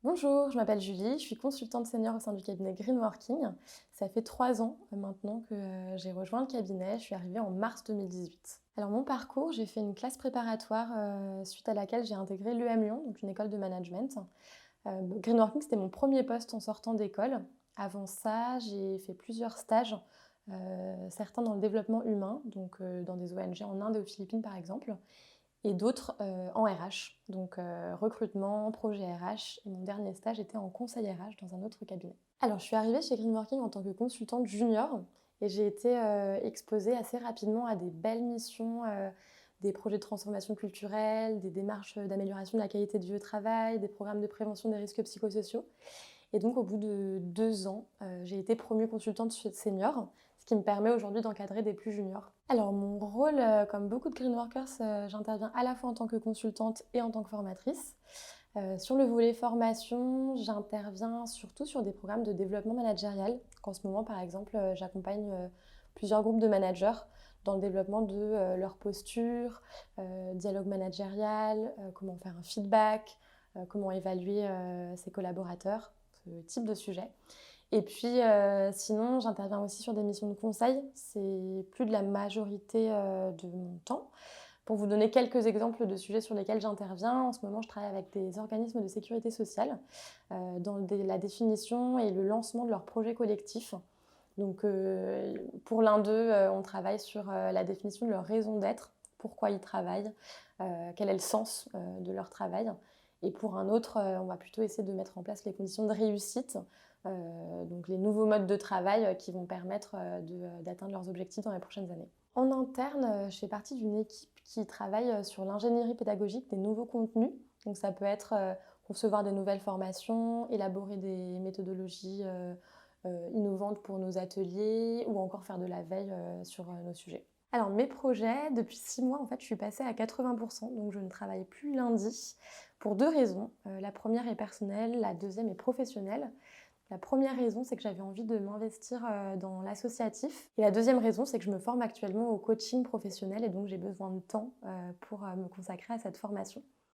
Bonjour, je m'appelle Julie, je suis consultante senior au sein du cabinet Greenworking. Ça fait 3 ans maintenant que j'ai rejoint le cabinet, je suis arrivée en mars 2018. Alors mon parcours, j'ai fait une classe préparatoire suite à laquelle j'ai intégré l'UM Lyon, donc une école de management. Greenworking, c'était mon premier poste en sortant d'école. Avant ça, j'ai fait plusieurs stages, certains dans le développement humain, donc dans des ONG en Inde et aux Philippines par exemple, et d'autres, en RH, donc recrutement, projet RH et mon dernier stage était en conseil RH dans un autre cabinet. Alors je suis arrivée chez Greenworking en tant que consultante junior et j'ai été, exposée assez rapidement à des belles missions, des projets de transformation culturelle, des démarches, d'amélioration de la qualité de vie au travail, des programmes de prévention des risques psychosociaux et donc au bout de 2 ans, j'ai été promue consultante senior, ce qui me permet aujourd'hui d'encadrer des plus juniors. Alors mon rôle, comme beaucoup de green workers, j'interviens à la fois en tant que consultante et en tant que formatrice. Sur le volet formation, j'interviens surtout sur des programmes de développement managérial. En ce moment, par exemple, j'accompagne, plusieurs groupes de managers dans le développement de, leur posture, dialogue managérial, comment faire un feedback, comment évaluer, ses collaborateurs, ce type de sujet. Et puis, sinon, j'interviens aussi sur des missions de conseil. C'est plus de la majorité, de mon temps. Pour vous donner quelques exemples de sujets sur lesquels j'interviens, en ce moment, je travaille avec des organismes de sécurité sociale, dans la définition et le lancement de leurs projets collectifs. Donc, pour l'un d'eux, on travaille sur, la définition de leur raison d'être, pourquoi ils travaillent, quel est le sens, de leur travail. Et pour un autre, on va plutôt essayer de mettre en place les conditions de réussite, donc les nouveaux modes de travail, qui vont permettre, d'atteindre leurs objectifs dans les prochaines années. En interne, je fais partie d'une équipe qui travaille, sur l'ingénierie pédagogique des nouveaux contenus. Donc ça peut être, concevoir des nouvelles formations, élaborer des méthodologies, innovantes pour nos ateliers ou encore faire de la veille, sur, nos sujets. Alors mes projets, depuis 6 mois, en fait, je suis passée à 80 donc je ne travaille plus lundi pour 2 raisons. La première est personnelle, la deuxième est professionnelle. La première raison, c'est que j'avais envie de m'investir, dans l'associatif et la deuxième raison, c'est que je me forme actuellement au coaching professionnel et donc j'ai besoin de temps, pour, me consacrer à cette formation.